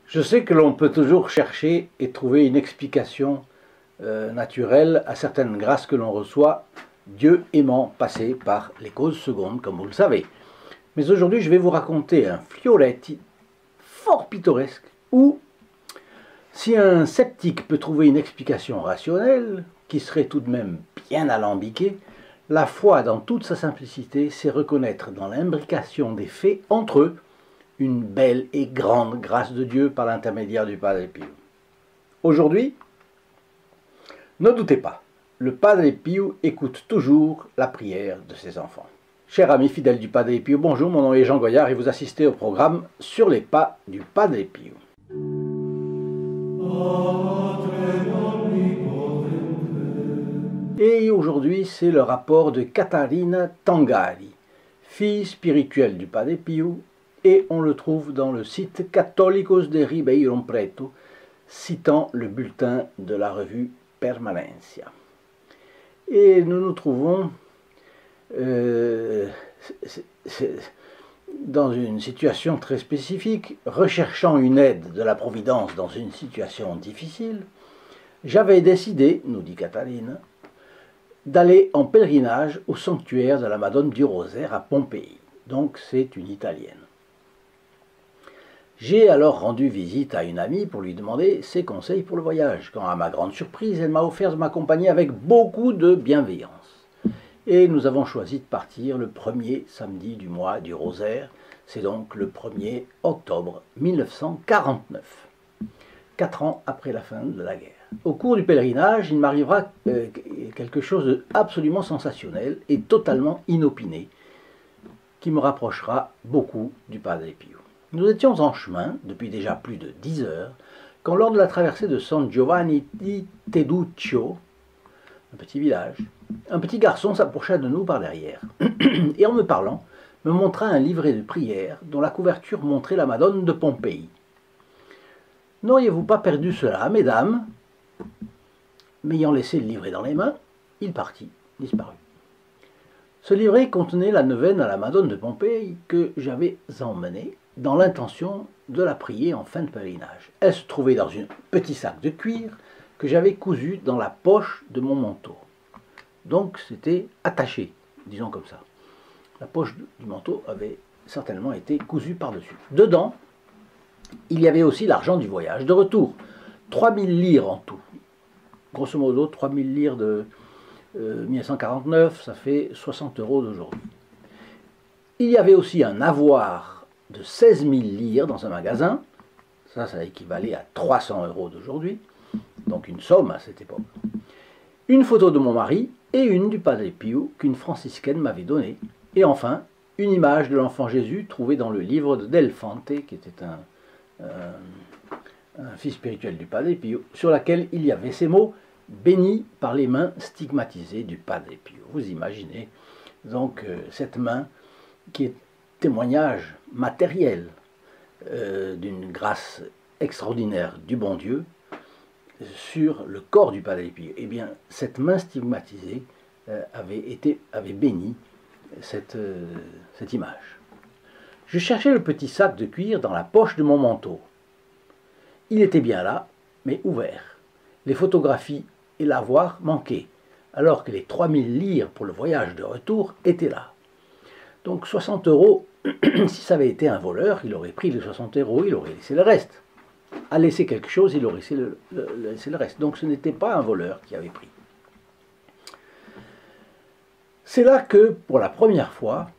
Je sais que l'on peut toujours chercher et trouver une explication naturelle à certaines grâces que l'on reçoit, Dieu aimant passer par les causes secondes, comme vous le savez. Mais aujourd'hui, je vais vous raconter un fioretti fort pittoresque où, si un sceptique peut trouver une explication rationnelle, qui serait tout de même bien alambiquée, la foi dans toute sa simplicité, c'est reconnaître dans l'imbrication des faits entre eux une belle et grande grâce de Dieu par l'intermédiaire du Padre Pio. Aujourd'hui, ne doutez pas, le Padre Pio écoute toujours la prière de ses enfants. Chers amis fidèles du Padre Pio, bonjour, mon nom est Jean Goyard et vous assistez au programme Sur les pas du Padre Pio. Et aujourd'hui, c'est le rapport de Catarina Tangari, fille spirituelle du Padre Pio, et on le trouve dans le site Católicos de Ribeirão Preto, citant le bulletin de la revue Permanencia. Et nous nous trouvons dans une situation très spécifique, recherchant une aide de la Providence dans une situation difficile. J'avais décidé, nous dit Catarina, d'aller en pèlerinage au sanctuaire de la Madone du Rosaire à Pompéi. Donc c'est une Italienne. J'ai alors rendu visite à une amie pour lui demander ses conseils pour le voyage, quand à ma grande surprise, elle m'a offert de m'accompagner avec beaucoup de bienveillance. Et nous avons choisi de partir le premier samedi du mois du Rosaire, c'est donc le 1er octobre 1949, 4 ans après la fin de la guerre. Au cours du pèlerinage, il m'arrivera quelque chose d'absolument sensationnel et totalement inopiné, qui me rapprochera beaucoup du Padre Pio. Nous étions en chemin, depuis déjà plus de 10 heures, quand lors de la traversée de San Giovanni di Teduccio, un petit village, un petit garçon s'approcha de nous par derrière, et en me parlant, me montra un livret de prière dont la couverture montrait la Madone de Pompéi. « N'auriez-vous pas perdu cela, mesdames ?» M'ayant laissé le livret dans les mains, il partit, disparut. Ce livret contenait la neuvaine à la Madone de Pompéi que j'avais emmenée dans l'intention de la prier en fin de pèlerinage. Elle se trouvait dans un petit sac de cuir que j'avais cousu dans la poche de mon manteau. Donc c'était attaché, disons comme ça. La poche du manteau avait certainement été cousue par-dessus. Dedans, il y avait aussi l'argent du voyage de retour. 3000 lires en tout. Grosso modo, 3000 lires de 1949, ça fait 60 € d'aujourd'hui. Il y avait aussi un avoir de 16 000 lires dans un magasin. Ça équivalait à 300 € d'aujourd'hui. Donc une somme à cette époque. Une photo de mon mari et une du Padre Pio qu'une franciscaine m'avait donnée. Et enfin, une image de l'enfant Jésus trouvée dans le livre de Del Fante, qui était un fils spirituel du Padre Pio, sur laquelle il y avait ces mots « béni par les mains stigmatisées du Padre Pio ». Vous imaginez donc cette main qui est témoignage matériel d'une grâce extraordinaire du bon Dieu sur le corps du Padre Pio. Eh bien, cette main stigmatisée avait béni cette image. Je cherchais le petit sac de cuir dans la poche de mon manteau. Il était bien là, mais ouvert. Les photographies et l'avoir manquaient, alors que les 3000 lires pour le voyage de retour étaient là. Donc 60 €, si ça avait été un voleur, il aurait pris les 60 €, il aurait laissé le reste. À laisser quelque chose, il aurait laissé le reste. Donc ce n'était pas un voleur qui avait pris. C'est là que, pour la première fois,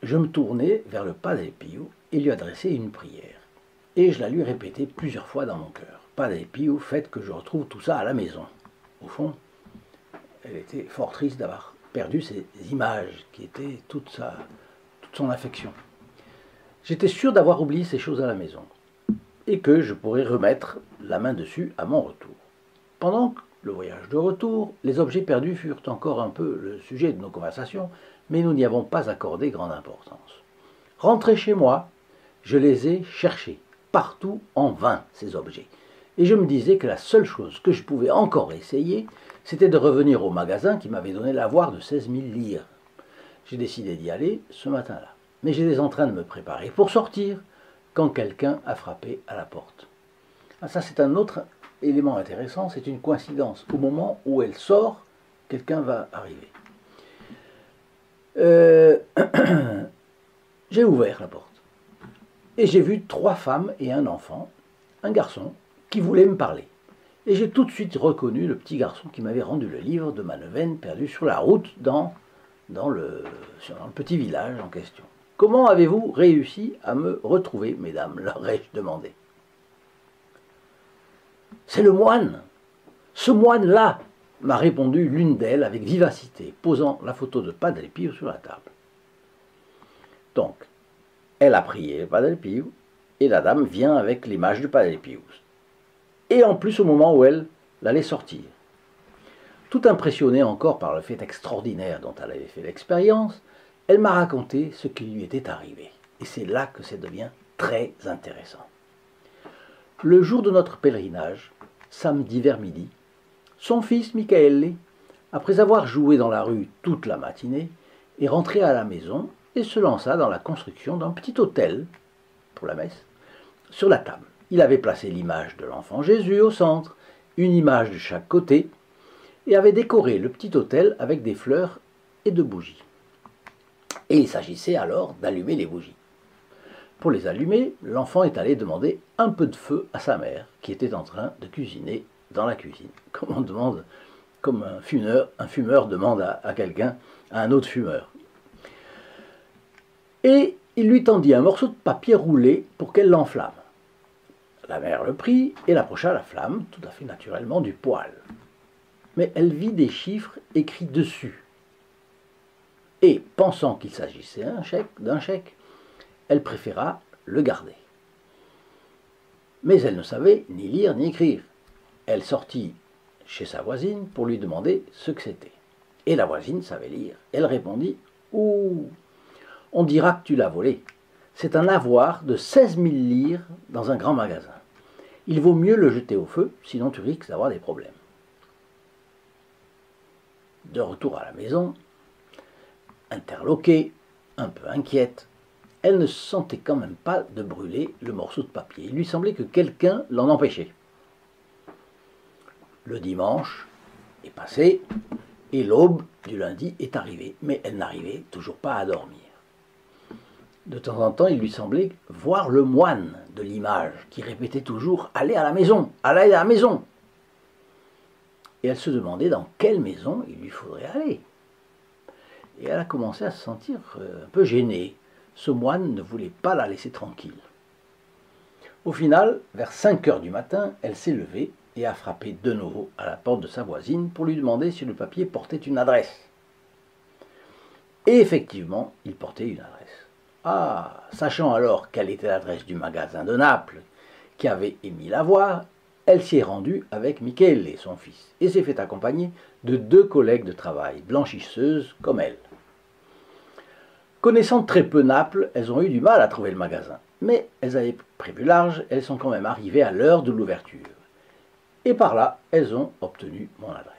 je me tournai vers le Padre Pio et lui adressai une prière. Et je la lui répétais plusieurs fois dans mon cœur. Padre Pio, faites que je retrouve tout ça à la maison. Au fond, elle était fort triste d'avoir perdu ces images qui étaient toute son affection. J'étais sûr d'avoir oublié ces choses à la maison et que je pourrais remettre la main dessus à mon retour. Pendant le voyage de retour, les objets perdus furent encore un peu le sujet de nos conversations, mais nous n'y avons pas accordé grande importance. Rentré chez moi, je les ai cherchés, partout en vain, ces objets. Et je me disais que la seule chose que je pouvais encore essayer, c'était de revenir au magasin qui m'avait donné l'avoir de 16 000 lires. J'ai décidé d'y aller ce matin-là. Mais j'étais en train de me préparer pour sortir quand quelqu'un a frappé à la porte. Ah, ça, c'est un autre élément intéressant, c'est une coïncidence. Au moment où elle sort, quelqu'un va arriver. J'ai ouvert la porte et j'ai vu 3 femmes et un enfant, un garçon, qui voulaient me parler. Et j'ai tout de suite reconnu le petit garçon qui m'avait rendu le livre de ma neuvaine perdue sur la route dans le petit village en question. Comment avez-vous réussi à me retrouver, mesdames, leur ai-je demandé. C'est le moine. Ce moine-là, m'a répondu l'une d'elles avec vivacité, posant la photo de Padre Pio sur la table. Donc, elle a prié Padre Pio, et la dame vient avec l'image du Padre Pio. Et en plus au moment où elle allait sortir. Tout impressionnée encore par le fait extraordinaire dont elle avait fait l'expérience, elle m'a raconté ce qui lui était arrivé. Et c'est là que ça devient très intéressant. Le jour de notre pèlerinage, samedi vers midi, son fils Michael, après avoir joué dans la rue toute la matinée, est rentré à la maison et se lança dans la construction d'un petit autel, pour la messe, sur la table. Il avait placé l'image de l'enfant Jésus au centre, une image de chaque côté, et avait décoré le petit autel avec des fleurs et de bougies. Et il s'agissait alors d'allumer les bougies. Pour les allumer, l'enfant est allé demander un peu de feu à sa mère, qui était en train de cuisiner dans la cuisine. Comme un fumeur demande à quelqu'un, à un autre fumeur. Et il lui tendit un morceau de papier roulé pour qu'elle l'enflamme. La mère le prit et l'approcha à la flamme, tout à fait naturellement, du poêle. Mais elle vit des chiffres écrits dessus. Et, pensant qu'il s'agissait d'un chèque, elle préféra le garder. Mais elle ne savait ni lire ni écrire. Elle sortit chez sa voisine pour lui demander ce que c'était. Et la voisine savait lire. Elle répondit « Ouh, on dira que tu l'as volé. C'est un avoir de 16 000 lire dans un grand magasin. Il vaut mieux le jeter au feu, sinon tu risques d'avoir des problèmes. » De retour à la maison, interloquée, un peu inquiète, elle ne se sentait quand même pas de brûler le morceau de papier. Il lui semblait que quelqu'un l'en empêchait. Le dimanche est passé et l'aube du lundi est arrivée, mais elle n'arrivait toujours pas à dormir. De temps en temps, il lui semblait voir le moine de l'image qui répétait toujours « Allez à la maison, allez à la maison !» Et elle se demandait dans quelle maison il lui faudrait aller. Et elle a commencé à se sentir un peu gênée. Ce moine ne voulait pas la laisser tranquille. Au final, vers 5 heures du matin, elle s'est levée et a frappé de nouveau à la porte de sa voisine pour lui demander si le papier portait une adresse. Et effectivement, il portait une adresse. Ah, sachant alors quelle était l'adresse du magasin de Naples qui avait émis la voix, elle s'y est rendue avec Michele, son fils, et s'est fait accompagner de 2 collègues de travail, blanchisseuses comme elle. Connaissant très peu Naples, elles ont eu du mal à trouver le magasin. Mais elles avaient prévu large, elles sont quand même arrivées à l'heure de l'ouverture. Et par là, elles ont obtenu mon adresse.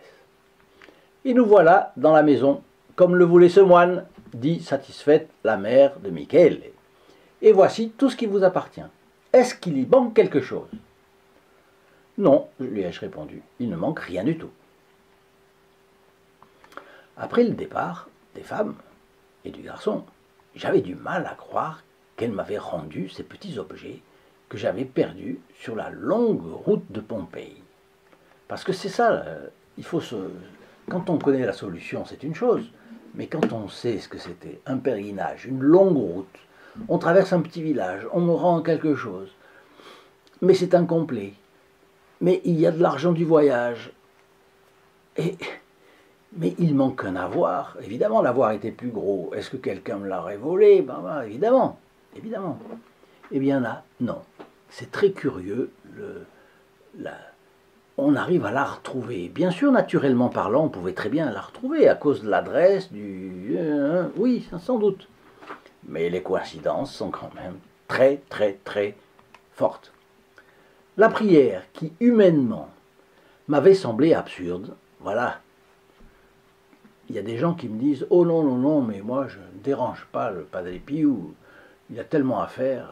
Et nous voilà dans la maison, comme le voulait ce moine, dit satisfaite la mère de Michele. Et voici tout ce qui vous appartient. Est-ce qu'il y manque quelque chose? Non, lui ai-je répondu, il ne manque rien du tout. Après le départ des femmes et du garçon, j'avais du mal à croire qu'elle m'avait rendu ces petits objets que j'avais perdus sur la longue route de Pompéi. Parce que c'est ça, quand on connaît la solution, c'est une chose, mais quand on sait ce que c'était, un pèlerinage, une longue route, on traverse un petit village, on me rend quelque chose, mais c'est incomplet, mais il y a de l'argent du voyage, mais il manque un avoir. Évidemment, l'avoir était plus gros. Est-ce que quelqu'un me l'aurait volé? Évidemment. Eh bien là, non. C'est très curieux. On arrive à la retrouver. Bien sûr, naturellement parlant, on pouvait très bien la retrouver à cause de l'adresse, oui, sans doute. Mais les coïncidences sont quand même très, très, très fortes. La prière qui, humainement, m'avait semblé absurde, voilà. Il y a des gens qui me disent « Oh non, non, non, mais moi je ne dérange pas le Padre Pio, il y a tellement à faire. »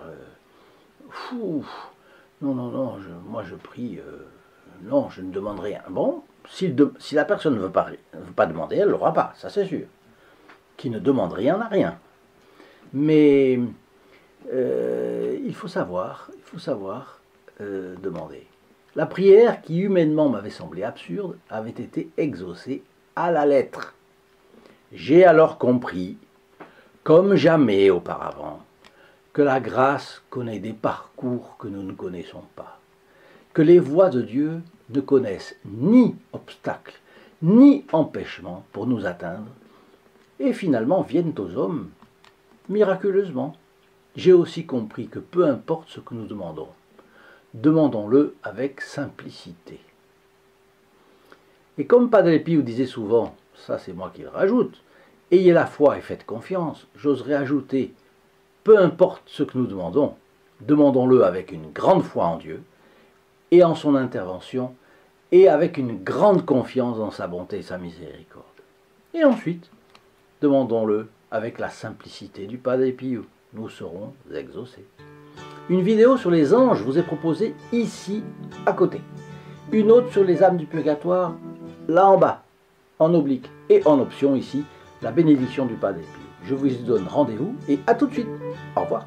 Non, non, non, moi je prie, non, je ne demande rien. Bon, si la personne ne veut pas demander, elle ne l'aura pas, ça c'est sûr. Qui ne demande rien n'a rien. Mais il faut savoir demander. La prière, qui humainement m'avait semblé absurde, avait été exaucée à la lettre. J'ai alors compris, comme jamais auparavant, que la grâce connaît des parcours que nous ne connaissons pas, que les voies de Dieu ne connaissent ni obstacles, ni empêchements pour nous atteindre, et finalement viennent aux hommes miraculeusement. J'ai aussi compris que peu importe ce que nous demandons, demandons-le avec simplicité. Et comme Padre Pio disait souvent, ça c'est moi qui le rajoute, ayez la foi et faites confiance, j'oserais ajouter, peu importe ce que nous demandons, demandons-le avec une grande foi en Dieu et en son intervention et avec une grande confiance dans sa bonté et sa miséricorde. Et ensuite, demandons-le avec la simplicité du Padre Pio. Nous serons exaucés. Une vidéo sur les anges vous est proposée ici, à côté. Une autre sur les âmes du purgatoire, là en bas, en oblique. Et en option ici, la bénédiction du Padre Pio. Je vous donne rendez-vous et à tout de suite. Au revoir.